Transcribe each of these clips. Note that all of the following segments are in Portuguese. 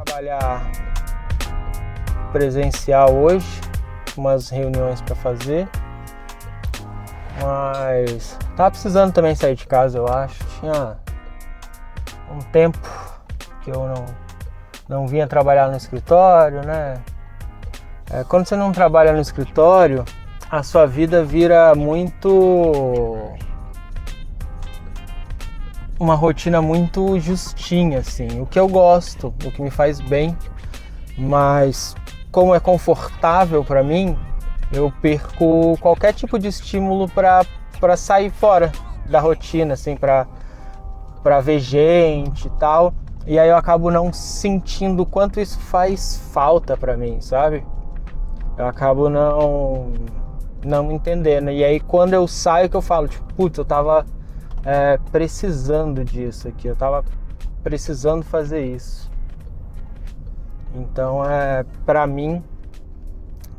Trabalhar presencial hoje, umas reuniões para fazer, mas tava precisando também sair de casa, eu acho. Tinha um tempo que eu não vinha trabalhar no escritório, né? Quando você não trabalha no escritório, a sua vida vira uma rotina muito justinha, assim, o que eu gosto, o que me faz bem, mas como é confortável para mim, eu perco qualquer tipo de estímulo para sair fora da rotina, assim, para ver gente e tal, e aí eu acabo não sentindo o quanto isso faz falta para mim, sabe? Eu acabo não entendendo, e aí quando eu saio que eu falo, tipo, putz, eu tava precisando disso aqui, eu tava precisando fazer isso. Então pra mim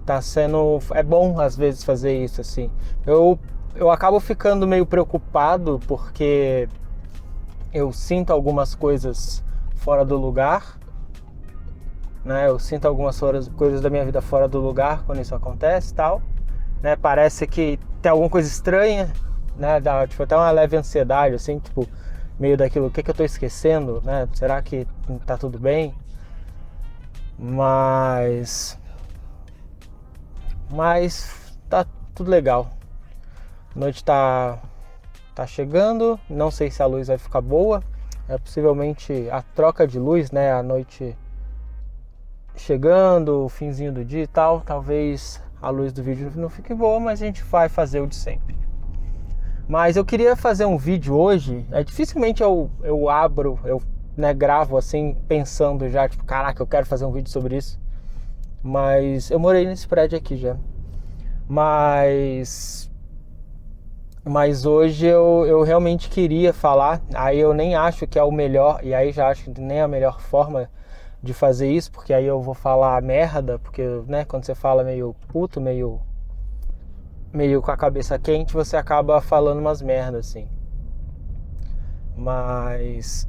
tá sendo, bom às vezes fazer isso, assim. Eu acabo ficando meio preocupado porque eu sinto algumas coisas fora do lugar, né? Eu sinto algumas coisas da minha vida fora do lugar quando isso acontece e tal, né? Parece que tem alguma coisa estranha, né? Dá tipo até uma leve ansiedade, assim, tipo, meio daquilo, o que eu tô esquecendo, né? Será que tá tudo bem? Mas tá tudo legal. A noite tá chegando, não sei se a luz vai ficar boa. Possivelmente a troca de luz, né? A noite chegando, o finzinho do dia e tal. Talvez a luz do vídeo não fique boa, mas a gente vai fazer o de sempre. Mas eu queria fazer um vídeo hoje. Dificilmente eu abro, gravo assim, pensando já, tipo, caraca, eu quero fazer um vídeo sobre isso. Mas eu morei nesse prédio aqui já. Mas hoje eu realmente queria falar. Aí eu nem acho que é o melhor, e aí já acho que nem é a melhor forma de fazer isso, porque aí eu vou falar merda, porque, né, quando você fala meio puto, meio com a cabeça quente, você acaba falando umas merdas, assim. Mas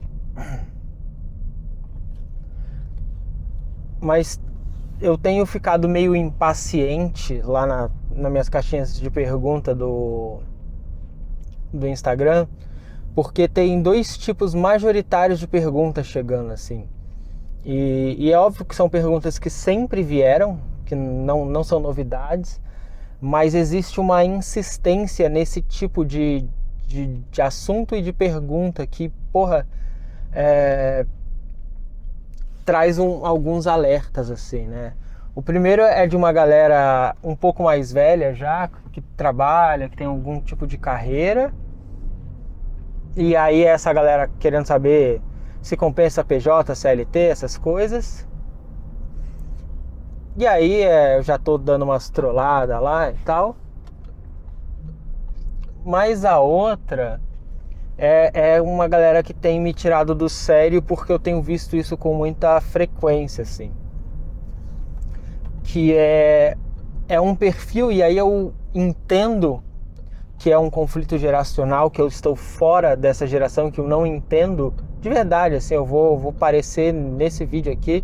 eu tenho ficado meio impaciente lá nas minhas caixinhas de pergunta do Instagram, porque tem dois tipos majoritários de perguntas chegando, assim. E é óbvio que são perguntas que sempre vieram, que não são novidades, mas existe uma insistência nesse tipo de assunto e de pergunta que, porra, traz alguns alertas, assim, né? O primeiro é de uma galera um pouco mais velha já, que trabalha, que tem algum tipo de carreira. E aí essa galera querendo saber se compensa PJ, CLT, essas coisas. E aí eu já tô dando umas trolladas lá e tal. Mas a outra é uma galera que tem me tirado do sério, porque eu tenho visto isso com muita frequência, assim. Que é um perfil, e aí eu entendo que é um conflito geracional, que eu estou fora dessa geração, que eu não entendo de verdade, assim, eu vou parecer nesse vídeo aqui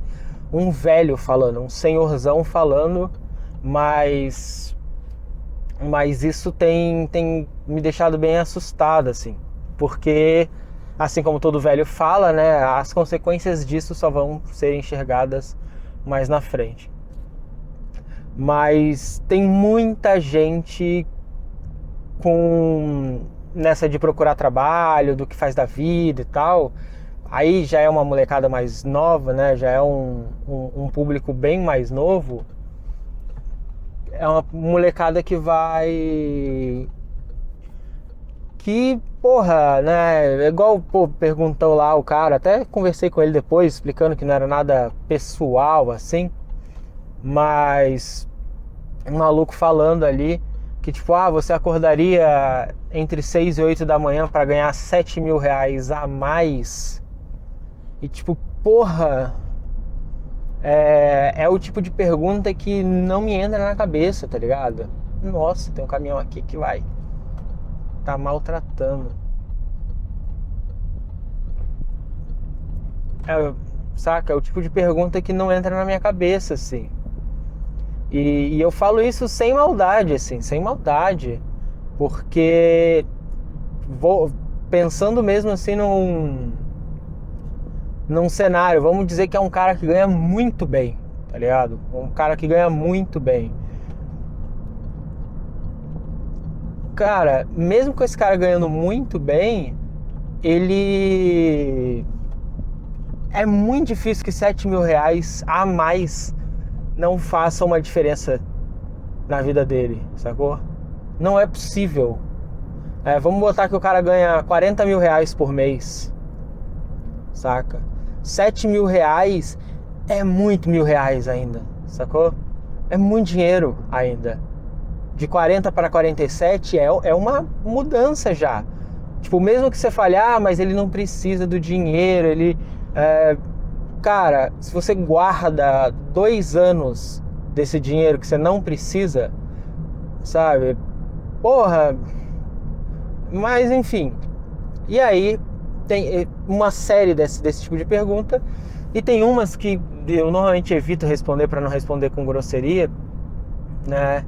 um velho falando, um senhorzão falando, mas isso tem me deixado bem assustado, assim, porque, assim como todo velho fala, né, as consequências disso só vão ser enxergadas mais na frente. Mas tem muita gente nessa de procurar trabalho, do que faz da vida e tal. Aí já é uma molecada mais nova, né? Já é um público bem mais novo. É uma molecada que, porra, né? Igual, pô, perguntou lá o cara, até conversei com ele depois, explicando que não era nada pessoal, assim. Mas um maluco falando ali que, tipo, você acordaria entre 6 e 8 da manhã para ganhar 7 mil reais a mais. E tipo, porra, é o tipo de pergunta que não me entra na cabeça, tá ligado? Nossa, tem um caminhão aqui que tá maltratando. É, saca? É o tipo de pergunta que não entra na minha cabeça, assim. E eu falo isso sem maldade, assim, sem maldade. Porque vou pensando mesmo assim num cenário, vamos dizer que é um cara que ganha muito bem, tá ligado? Um cara que ganha muito bem. Cara, mesmo com esse cara ganhando muito bem, ele... É muito difícil que 7 mil reais a mais não faça uma diferença na vida dele, sacou? Não é possível. Vamos botar que o cara ganha 40 mil reais por mês, saca? 7 mil reais é muito mil reais ainda, sacou? É muito dinheiro ainda. De 40 para 47 é uma mudança já. Tipo, mesmo que você fale, mas ele não precisa do dinheiro, ele... Cara, se você guarda 2 anos desse dinheiro que você não precisa, sabe? Porra... Mas, enfim. E aí, tem uma série desse tipo de pergunta. E tem umas que eu normalmente evito responder para não responder com grosseria, né?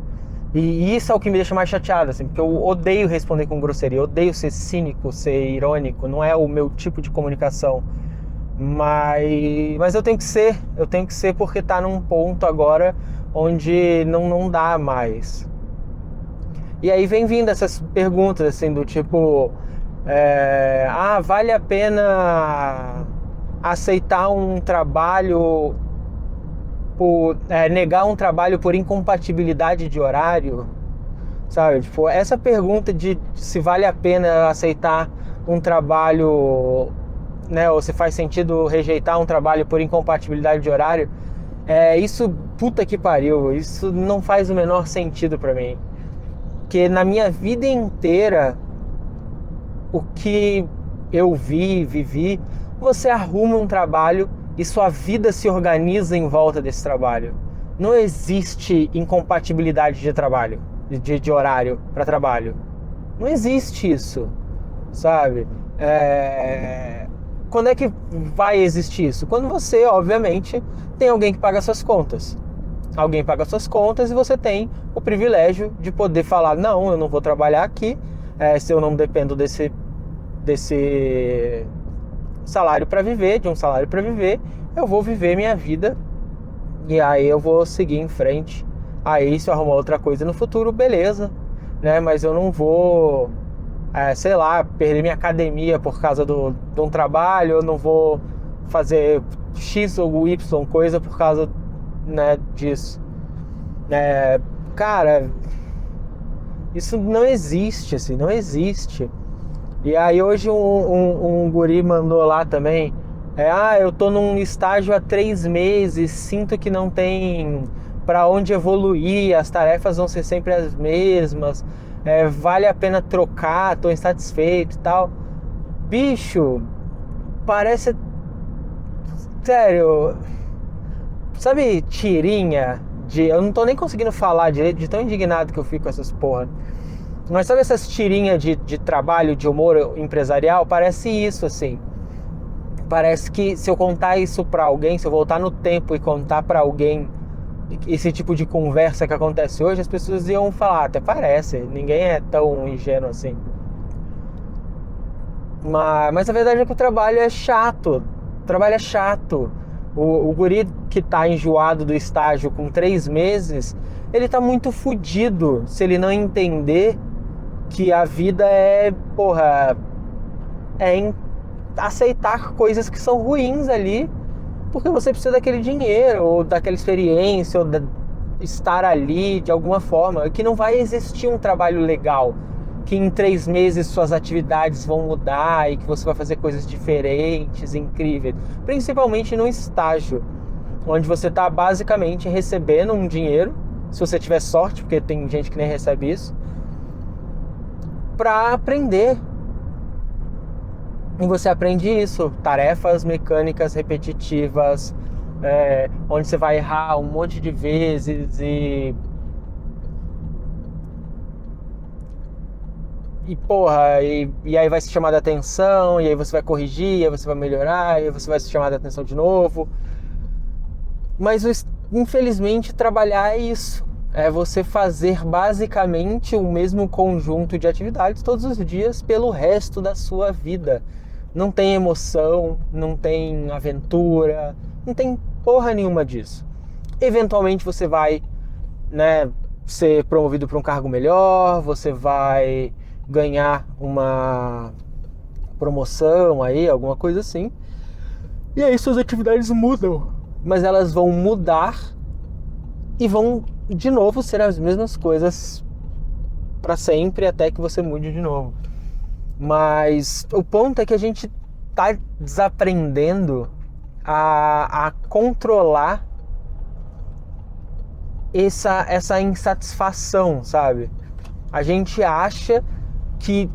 E isso é o que me deixa mais chateado, assim, porque eu odeio responder com grosseria, eu odeio ser cínico, ser irônico, não é o meu tipo de comunicação. Mas eu tenho que ser porque tá num ponto agora onde não dá mais. E aí vem vindo essas perguntas, assim, do tipo... vale a pena aceitar um trabalho... negar um trabalho por incompatibilidade de horário, sabe? Tipo, essa pergunta de se vale a pena aceitar um trabalho, né? Ou se faz sentido rejeitar um trabalho por incompatibilidade de horário, isso, puta que pariu, isso não faz o menor sentido pra mim. Porque na minha vida inteira, o que eu vivi, você arruma um trabalho e sua vida se organiza em volta desse trabalho. Não existe incompatibilidade de trabalho, de horário para trabalho. Não existe isso, sabe? Quando é que vai existir isso? Quando você, obviamente, tem alguém que paga suas contas. Alguém paga suas contas e você tem o privilégio de poder falar: não, eu não vou trabalhar aqui, se eu não dependo desse salário para viver, de um salário para viver, eu vou viver minha vida e aí eu vou seguir em frente. Aí se eu arrumar outra coisa no futuro, beleza, né? Mas eu não vou, sei lá, perder minha academia por causa de um trabalho, eu não vou fazer X ou Y coisa por causa, né, disso. Cara, isso não existe, assim, não existe. E aí hoje um guri mandou lá também, eu tô num estágio há 3 meses, sinto que não tem pra onde evoluir, as tarefas vão ser sempre as mesmas, vale a pena trocar, tô insatisfeito e tal. Bicho, parece... Sério, sabe tirinha eu não tô nem conseguindo falar direito de tão indignado que eu fico com essas porra. Mas sabe essas tirinhas de trabalho, de humor empresarial? Parece isso, assim. Parece que se eu contar isso pra alguém, se eu voltar no tempo e contar pra alguém esse tipo de conversa que acontece hoje, as pessoas iam falar: até parece, ninguém é tão ingênuo assim. Mas a verdade é que o trabalho é chato. O trabalho é chato. O guri que tá enjoado do estágio com 3 meses, ele tá muito fudido se ele não entender que a vida aceitar coisas que são ruins ali, porque você precisa daquele dinheiro, ou daquela experiência, ou estar ali de alguma forma, que não vai existir um trabalho legal, que em 3 meses suas atividades vão mudar e que você vai fazer coisas diferentes, incríveis, principalmente no estágio, onde você está basicamente recebendo um dinheiro, se você tiver sorte, porque tem gente que nem recebe isso, para aprender. E você aprende isso, tarefas mecânicas repetitivas, onde você vai errar um monte de vezes e aí vai ser chamada a atenção, e aí você vai corrigir, e aí você vai melhorar, e aí você vai ser chamada a atenção de novo. Mas infelizmente trabalhar é isso. É você fazer basicamente o mesmo conjunto de atividades todos os dias pelo resto da sua vida. Não tem emoção, não tem aventura, não tem porra nenhuma disso. Eventualmente você vai, né, ser promovido para um cargo melhor, você vai ganhar uma promoção aí, alguma coisa assim. E aí suas atividades mudam. Mas elas vão mudar e vão de novo ser as mesmas coisas para sempre até que você mude de novo. Mas o ponto é que a gente tá desaprendendo a controlar essa insatisfação, sabe? A gente acha que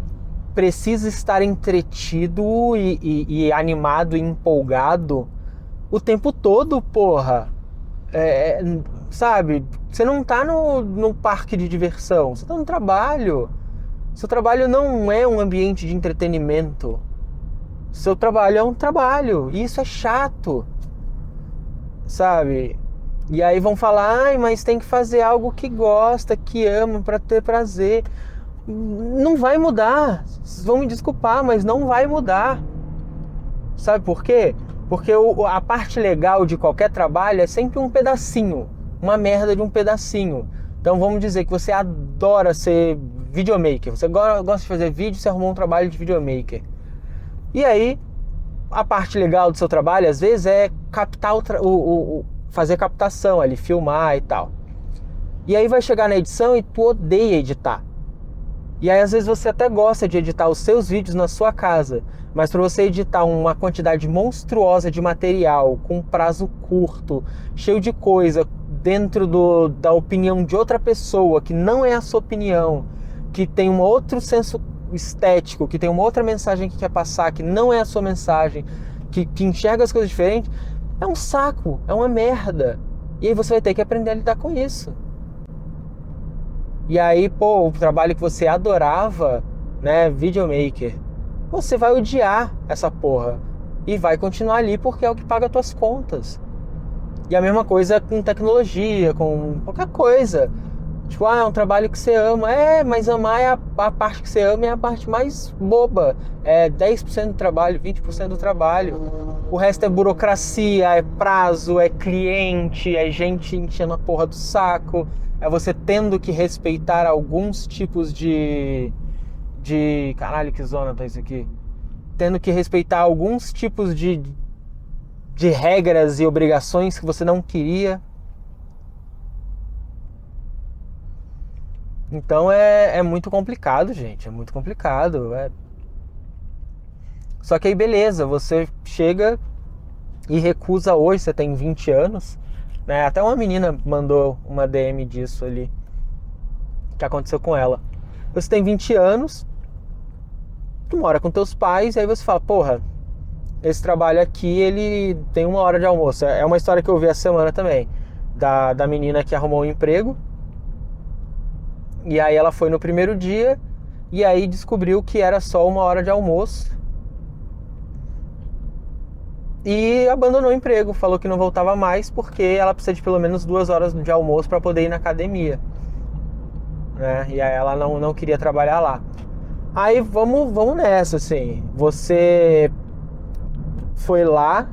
precisa estar entretido e animado e empolgado o tempo todo, porra. Sabe? Você não tá no parque de diversão, você tá no trabalho. Seu trabalho não é um ambiente de entretenimento. Seu trabalho é um trabalho. E isso é chato. Sabe? E aí vão falar, mas tem que fazer algo que gosta, que ama, pra ter prazer. Não vai mudar. Vocês vão me desculpar, mas não vai mudar. Sabe por quê? Porque a parte legal de qualquer trabalho é sempre um pedacinho. Uma merda de um pedacinho. Então vamos dizer que você adora ser videomaker. Você gosta de fazer vídeo, você arrumou um trabalho de videomaker. E aí, a parte legal do seu trabalho, às vezes, é captar fazer captação ali, filmar e tal. E aí vai chegar na edição e tu odeia editar. E aí às vezes você até gosta de editar os seus vídeos na sua casa, mas para você editar uma quantidade monstruosa de material, com prazo curto, cheio de coisa, dentro da opinião de outra pessoa, que não é a sua opinião, que tem um outro senso estético, que tem uma outra mensagem que quer passar, que não é a sua mensagem, que enxerga as coisas diferentes, é um saco, é uma merda. E aí você vai ter que aprender a lidar com isso. E aí, o trabalho que você adorava, né, videomaker, você vai odiar essa porra. E vai continuar ali porque é o que paga as tuas contas. E a mesma coisa com tecnologia, com qualquer coisa. Tipo, é um trabalho que você ama. Mas amar é a parte que você ama, é a parte mais boba. É 10% do trabalho, 20% do trabalho. O resto é burocracia, é prazo, é cliente, é gente enchendo a porra do saco. É você tendo que respeitar alguns tipos de... Caralho, que zona tá isso aqui? Tendo que respeitar alguns tipos de regras e obrigações que você não queria. Então é muito complicado, gente. É muito complicado. Só que aí beleza, você chega e recusa hoje, você tem 20 anos, né? Até uma menina mandou uma DM disso ali, que aconteceu com ela. Você tem 20 anos, tu mora com teus pais, e aí você fala, porra, esse trabalho aqui, ele tem 1 hora de almoço. É uma história que eu vi essa semana também, da menina que arrumou um emprego, e aí ela foi no primeiro dia, e aí descobriu que era só 1 hora de almoço, e abandonou o emprego, falou que não voltava mais, porque ela precisa de pelo menos 2 horas de almoço para poder ir na academia, né? E aí ela não queria trabalhar lá. Aí vamos nessa, assim, você foi lá,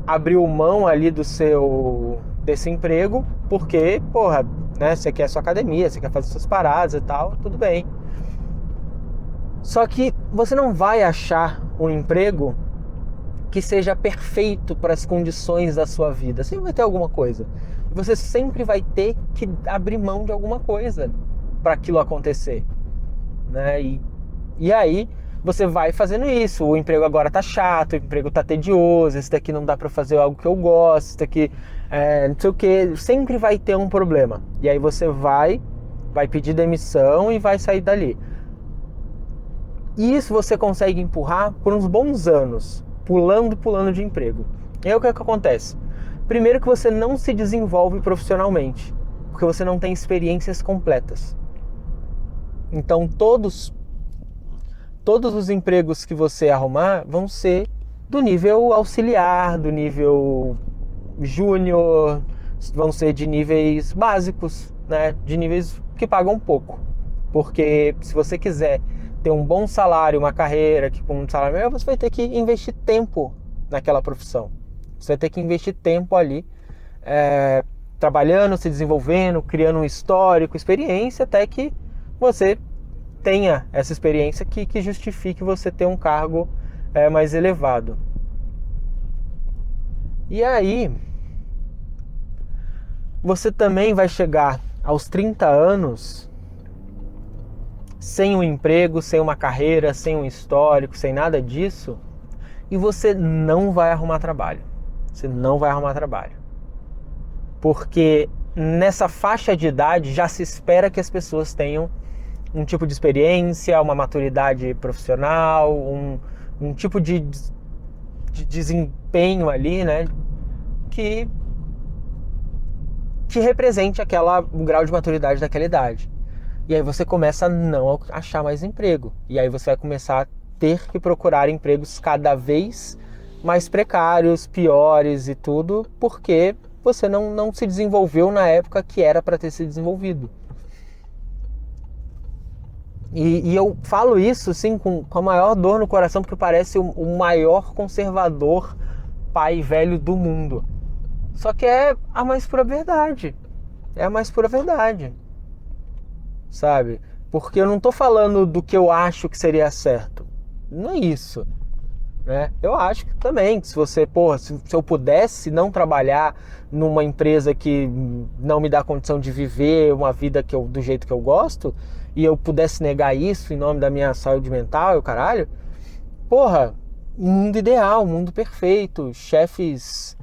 abriu mão ali desse emprego, porque, porra, né, você quer sua academia, você quer fazer suas paradas e tal, tudo bem. Só que você não vai achar um emprego que seja perfeito para as condições da sua vida. Sempre vai ter alguma coisa. E você sempre vai ter que abrir mão de alguma coisa para aquilo acontecer, né? E aí você vai fazendo isso. O emprego agora tá chato, o emprego tá tedioso, esse daqui não dá para fazer algo que eu gosto, esse daqui não sei o que. Sempre vai ter um problema. E aí você vai pedir demissão e vai sair dali. E isso você consegue empurrar por uns bons anos, pulando de emprego. E aí o que acontece? Primeiro que você não se desenvolve profissionalmente, porque você não tem experiências completas. Então todos os empregos que você arrumar vão ser do nível auxiliar, do nível júnior, vão ser de níveis básicos, né? De níveis que pagam pouco. Porque se você quiser ter um bom salário, uma carreira que com um salário melhor, você vai ter que investir tempo naquela profissão. Você vai ter que investir tempo ali, trabalhando, se desenvolvendo, criando um histórico, experiência, até que você tenha essa experiência que justifique você ter um cargo mais elevado. E aí, você também vai chegar aos 30 anos sem um emprego, sem uma carreira, sem um histórico, sem nada disso, e você não vai arrumar trabalho. Você não vai arrumar trabalho. Porque nessa faixa de idade já se espera que as pessoas tenham um tipo de experiência, uma maturidade profissional, um tipo de desempenho ali, né, que represente o grau de maturidade daquela idade. E aí você começa a não achar mais emprego. E aí você vai começar a ter que procurar empregos cada vez mais precários, piores e tudo, porque você não se desenvolveu na época que era para ter se desenvolvido. E eu falo isso assim, com a maior dor no coração, porque parece o maior conservador pai velho do mundo. Só que é a mais pura verdade. É a mais pura verdade. Sabe? Porque eu não tô falando do que eu acho que seria certo. Não é isso. Né? Eu acho que também, que se você, se eu pudesse não trabalhar numa empresa que não me dá condição de viver uma vida do jeito que eu gosto, e eu pudesse negar isso em nome da minha saúde mental e o caralho, mundo ideal, mundo perfeito, chefes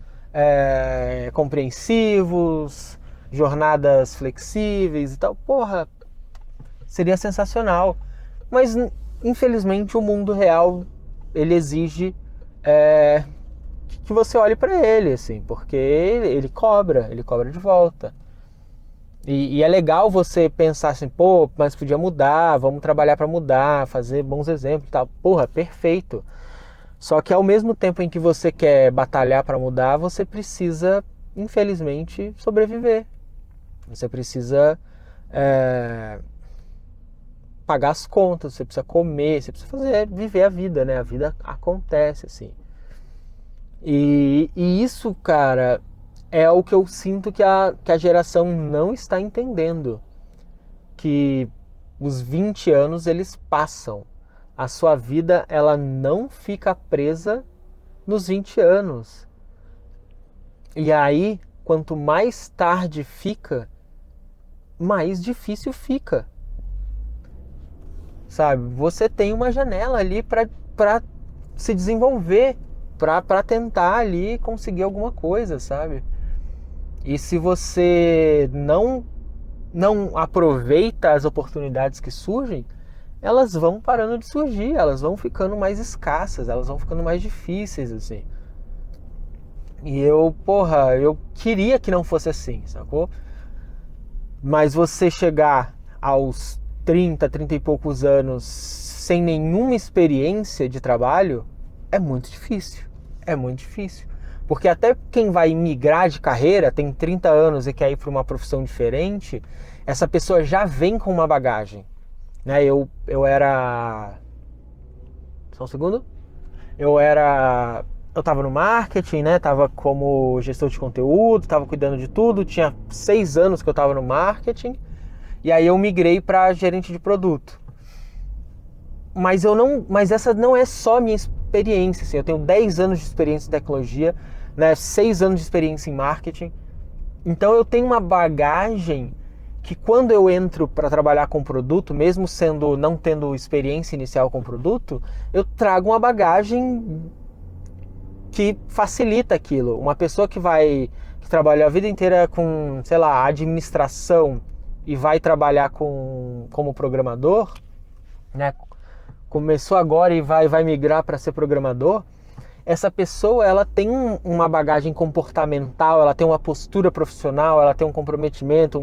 compreensivos, jornadas flexíveis e tal, seria sensacional. Mas infelizmente o mundo real, ele exige que você olhe para ele, assim, porque ele cobra de volta. E é legal você pensar assim, mas podia mudar, vamos trabalhar para mudar, fazer bons exemplos e tal. Perfeito. Só que ao mesmo tempo em que você quer batalhar para mudar, você precisa, infelizmente, sobreviver. Você precisa pagar as contas, você precisa comer, você precisa viver a vida, né? A vida acontece, assim. E isso, cara, é o que eu sinto que a geração não está entendendo. Que os 20 anos, eles passam. A sua vida, ela não fica presa nos 20 anos. E aí, quanto mais tarde fica, mais difícil fica. Sabe? Você tem uma janela ali para se desenvolver, para tentar ali conseguir alguma coisa, sabe? E se você não aproveita as oportunidades que surgem, elas vão parando de surgir, elas vão ficando mais escassas, elas vão ficando mais difíceis, assim. E eu queria que não fosse assim, sacou? Mas você chegar aos 30 e poucos anos sem nenhuma experiência de trabalho é muito difícil. É muito difícil. Porque até quem vai migrar de carreira, tem 30 anos e quer ir para uma profissão diferente, essa pessoa já vem com uma bagagem. Né? Eu era... Só um segundo. Eu tava no marketing, né? Tava como gestor de conteúdo, tava cuidando de tudo. Tinha 6 anos que eu tava no marketing. E aí eu migrei para gerente de produto. Mas essa não é só a minha experiência. Assim, eu tenho 10 anos de experiência em tecnologia, né? 6 anos de experiência em marketing. Então eu tenho uma bagagem que quando eu entro para trabalhar com produto, mesmo não tendo experiência inicial com produto, eu trago uma bagagem que facilita aquilo. Uma pessoa que trabalhou a vida inteira com, sei lá, administração e vai trabalhar como programador, né? Começou agora e vai migrar para ser programador, essa pessoa ela tem uma bagagem comportamental, ela tem uma postura profissional, ela tem um comprometimento,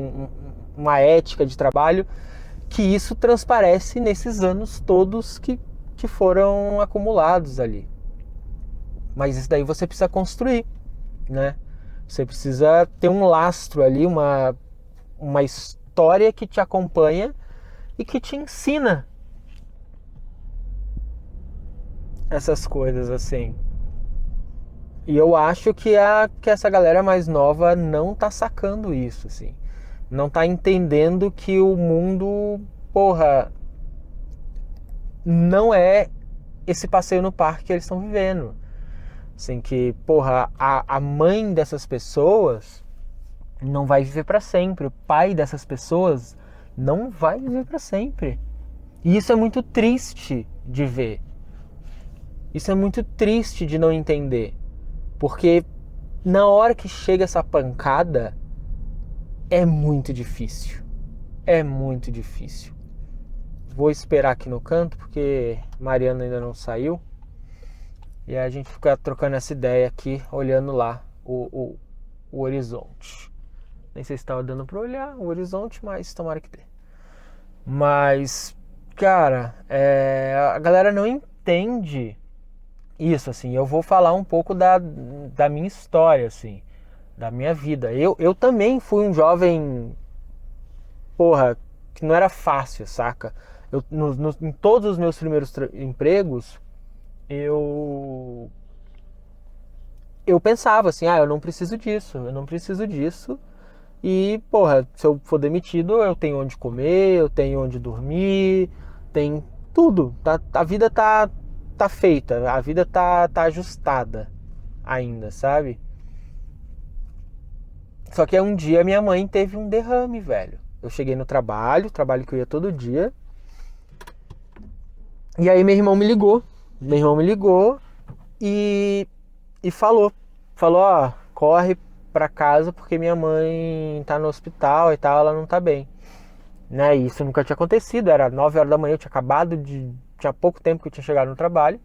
uma ética de trabalho, que isso transparece nesses anos todos que foram acumulados ali. Mas isso daí você precisa construir, né? Você precisa ter um lastro ali, uma história que te acompanha e que te ensina essas coisas assim. E eu acho que essa galera mais nova não tá sacando isso, assim. Não tá entendendo que o mundo, porra, não é esse passeio no parque que eles estão vivendo. Assim, que, porra, a mãe dessas pessoas não vai viver para sempre. O pai dessas pessoas não vai viver para sempre. E isso é muito triste de ver. Isso é muito triste de não entender. Porque na hora que chega essa pancada, é muito difícil. É muito difícil. Vou esperar aqui no canto, porque Mariana ainda não saiu. E aí a gente fica trocando essa ideia aqui, olhando lá o horizonte. Nem sei se estava dando para olhar o horizonte, mas tomara que dê. Mas, cara, a galera não entende isso, assim. Eu vou falar um pouco da minha história, assim, da minha vida. Eu também fui um jovem, porra, que não era fácil, saca? Em todos os meus primeiros empregos, eu pensava assim, eu não preciso disso. E, porra, se eu for demitido, eu tenho onde comer, eu tenho onde dormir, tem tudo. A vida tá feita, a vida tá ajustada ainda, sabe? Só que um dia minha mãe teve um derrame, velho. Eu cheguei no trabalho que eu ia todo dia. E aí meu irmão me ligou. E falou, ó, corre pra casa porque minha mãe tá no hospital e tal, ela não tá bem. Né? E isso nunca tinha acontecido, era 9 horas da manhã, eu tinha pouco tempo que eu tinha chegado no trabalho.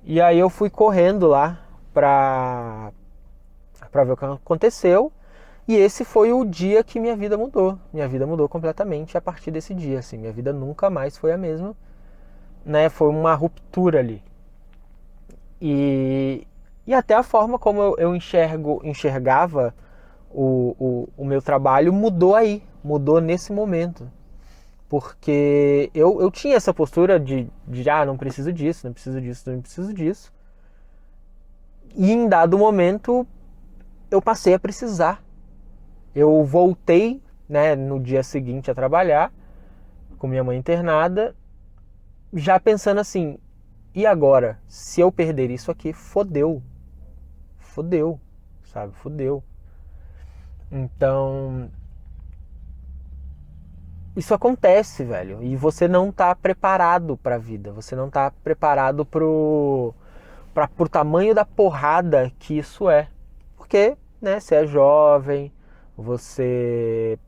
E aí eu fui correndo lá pra ver o que aconteceu. E esse foi o dia que minha vida mudou. Minha vida mudou completamente a partir desse dia, assim. Minha vida nunca mais foi a mesma, né? Foi uma ruptura ali. E até a forma como eu enxergava o meu trabalho mudou nesse momento. Porque eu tinha essa postura de não preciso disso. E em dado momento eu passei a precisar. Eu voltei, né, no dia seguinte a trabalhar com minha mãe internada, já pensando assim, e agora? Se eu perder isso aqui, fodeu, sabe? Fodeu. Então, isso acontece, velho, e você não tá preparado pra vida, você não tá preparado pro tamanho da porrada que isso é. Porque, né, você é jovem, você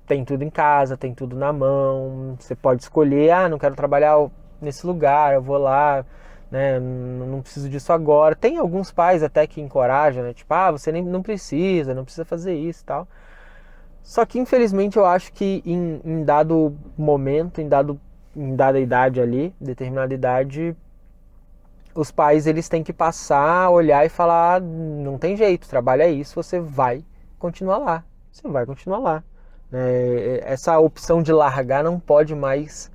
tem tudo em casa, tem tudo na mão, você pode escolher, não quero trabalhar nesse lugar, eu vou lá, né, não preciso disso agora. Tem alguns pais até que encorajam, né, tipo, você não precisa fazer isso e tal. Só que infelizmente eu acho que em dado momento, em dada idade ali, determinada idade, os pais eles têm que passar, olhar e falar, não tem jeito, trabalho é isso, você vai continuar lá. Essa opção de largar não pode mais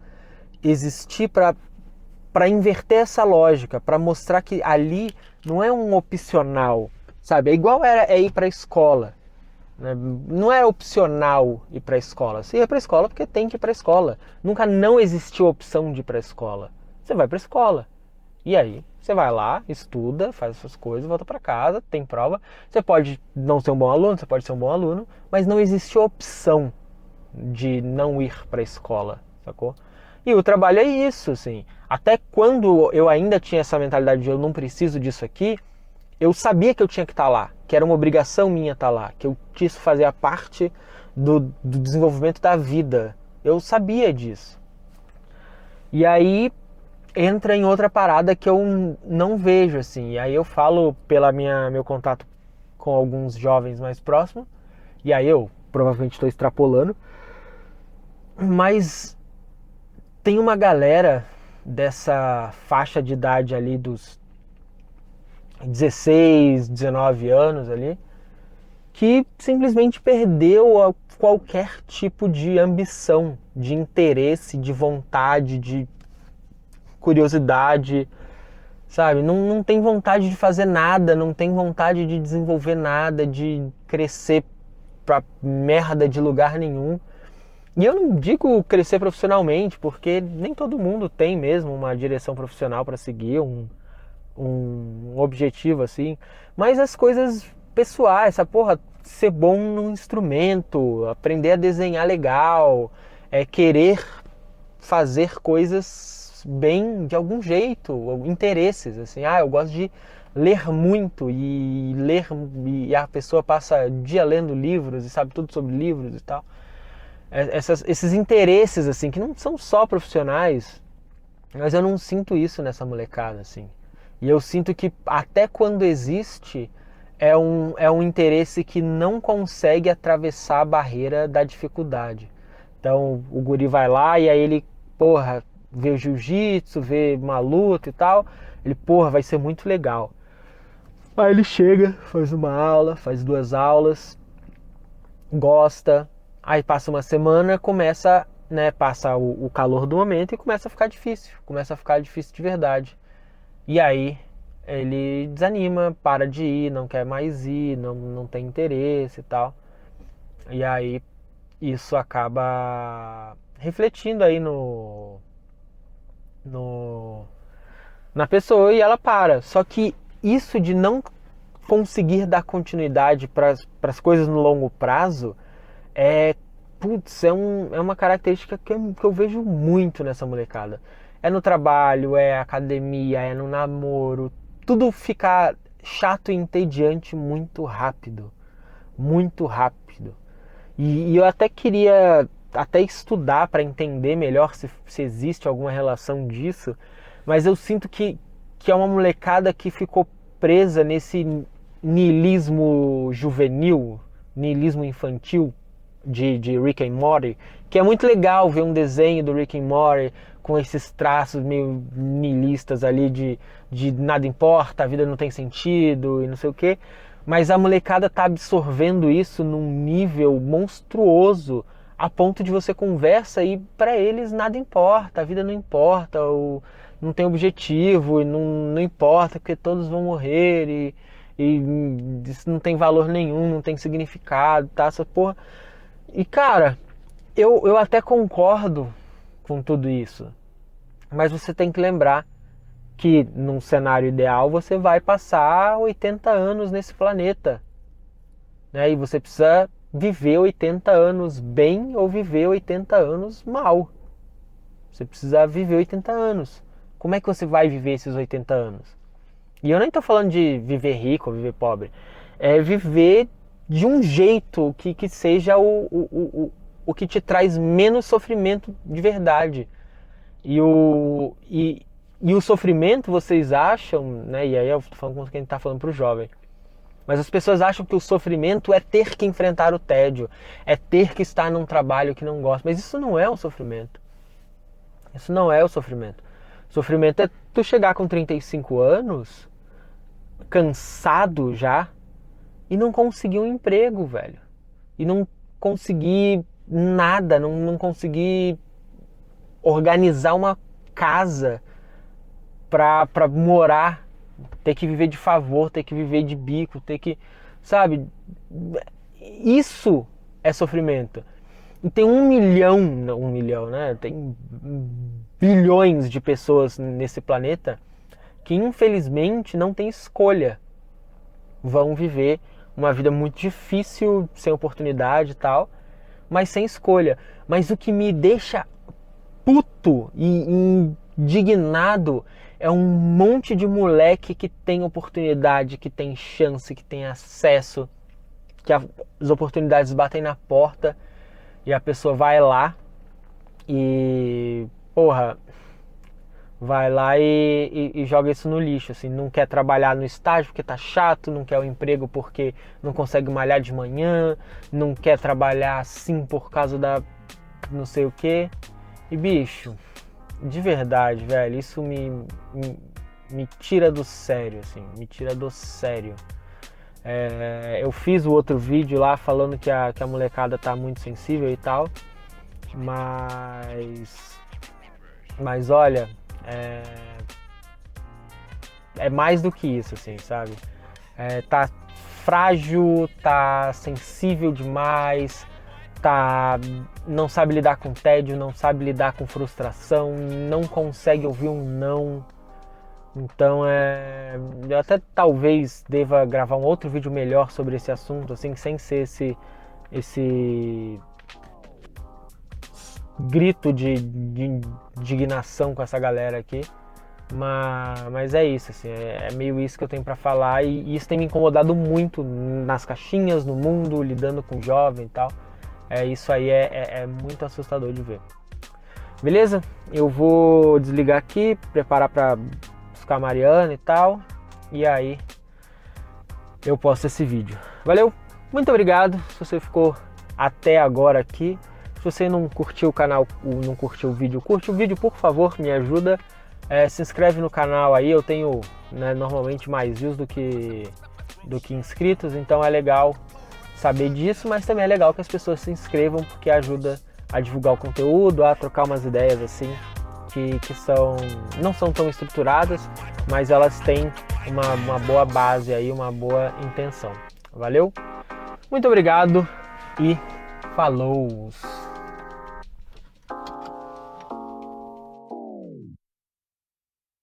existir para inverter essa lógica, para mostrar que ali não é um opcional, sabe? É igual é ir para a escola, né? Não é opcional ir para a escola. Você ia para a escola porque tem que ir para a escola. Nunca não existiu a opção de ir para a escola. Você vai para a escola. E aí, você vai lá, estuda, faz as suas coisas, volta para casa, tem prova. Você pode não ser um bom aluno, você pode ser um bom aluno, mas não existe opção de não ir para a escola, sacou? E o trabalho é isso, assim. Até quando eu ainda tinha essa mentalidade de eu não preciso disso aqui, eu sabia que eu tinha que estar lá, que era uma obrigação minha estar lá, que isso fazia parte do desenvolvimento da vida. Eu sabia disso. E aí, entra em outra parada que eu não vejo, assim. E aí eu falo meu contato com alguns jovens mais próximos, e aí eu provavelmente estou extrapolando, mas tem uma galera dessa faixa de idade ali dos 16, 19 anos ali, que simplesmente perdeu qualquer tipo de ambição, de interesse, de vontade, de curiosidade, sabe? Não tem vontade de fazer nada, não tem vontade de desenvolver nada, de crescer pra merda de lugar nenhum. E eu não digo crescer profissionalmente, porque nem todo mundo tem mesmo uma direção profissional para seguir, um objetivo assim, mas as coisas pessoais, essa porra, ser bom num instrumento, aprender a desenhar legal, querer fazer coisas bem de algum jeito, interesses, assim, eu gosto de ler muito e a pessoa passa o dia lendo livros e sabe tudo sobre livros e tal. Esses interesses, assim, que não são só profissionais, mas eu não sinto isso nessa molecada, assim. E eu sinto que até quando existe, é um interesse que não consegue atravessar a barreira da dificuldade. Então o guri vai lá e aí ele, porra, vê o jiu-jitsu, vê uma luta e tal. Ele, porra, vai ser muito legal. Aí ele chega, faz uma aula, faz 2 aulas, gosta, aí passa uma semana, começa, né, passa o calor do momento e começa a ficar difícil de verdade. E aí ele desanima, para de ir, não quer mais ir, não tem interesse e tal. E aí isso acaba refletindo aí no na pessoa e ela para. Só que isso de não conseguir dar continuidade para as coisas no longo prazo putz, é uma característica que eu vejo muito nessa molecada. É no trabalho, é academia, é no namoro. Tudo fica chato e entediante muito rápido. Muito rápido. E eu até queria até estudar para entender melhor se existe alguma relação disso, mas eu sinto que é uma molecada que ficou presa nesse niilismo juvenil, niilismo infantil de Rick and Morty, que é muito legal ver um desenho do Rick and Morty com esses traços meio nihilistas ali de nada importa, a vida não tem sentido e não sei o que, mas a molecada tá absorvendo isso num nível monstruoso a ponto de você conversa e para eles nada importa, a vida não importa, não tem objetivo, e não importa porque todos vão morrer e isso não tem valor nenhum, não tem significado, tá? Essa porra. E cara, eu até concordo com tudo isso, mas você tem que lembrar que num cenário ideal você vai passar 80 anos nesse planeta, né? E você precisa viver 80 anos bem ou viver 80 anos mal. Você precisa viver 80 anos. Como é que você vai viver esses 80 anos? E eu nem estou falando de viver rico ou viver pobre. É viver de um jeito que seja o que te traz menos sofrimento de verdade. E o sofrimento, vocês acham, né? E aí eu tô falando com quem está falando para o jovem. Mas as pessoas acham que o sofrimento é ter que enfrentar o tédio, é ter que estar num trabalho que não gosta. Mas isso não é o sofrimento. Isso não é o sofrimento. O sofrimento é tu chegar com 35 anos, cansado já, e não conseguir um emprego, velho. E não conseguir nada, não conseguir organizar uma casa pra morar, ter que viver de favor, ter que viver de bico, ter que, sabe? Isso é sofrimento. E tem 1 milhão, não 1 milhão, né? Tem bilhões de pessoas nesse planeta que infelizmente não tem escolha. Vão viver uma vida muito difícil, sem oportunidade e tal, mas sem escolha. Mas o que me deixa puto e indignado é um monte de moleque que tem oportunidade, que tem chance, que tem acesso, que as oportunidades batem na porta e a pessoa vai lá e, porra, vai lá e joga isso no lixo, assim, não quer trabalhar no estágio porque tá chato, não quer o emprego porque não consegue malhar de manhã, não quer trabalhar assim por causa da não sei o que. E bicho, de verdade, velho, isso me tira do sério, assim, me tira do sério. Eu fiz o outro vídeo lá falando que a molecada tá muito sensível e tal, mas olha, é mais do que isso, assim, sabe? Tá frágil, tá sensível demais, não sabe lidar com tédio, não sabe lidar com frustração, não consegue ouvir um não. Então eu até talvez deva gravar um outro vídeo melhor sobre esse assunto, assim, sem ser esse grito de indignação com essa galera aqui. Mas é isso, assim, é meio isso que eu tenho pra falar e isso tem me incomodado muito nas caixinhas, no mundo, lidando com jovem e tal. Isso aí é muito assustador de ver. Beleza? Eu vou desligar aqui, preparar pra buscar a Mariana e tal, e aí eu posto esse vídeo. Valeu? Muito obrigado se você ficou até agora aqui. Se você não curtiu o canal, não curtiu o vídeo, curte o vídeo, por favor, me ajuda. Se inscreve no canal aí, eu tenho, né, normalmente mais views do que inscritos, então é legal saber disso, mas também é legal que as pessoas se inscrevam porque ajuda a divulgar o conteúdo, a trocar umas ideias assim que não são tão estruturadas, mas elas têm uma boa base aí, uma boa intenção. Valeu? Muito obrigado e falou!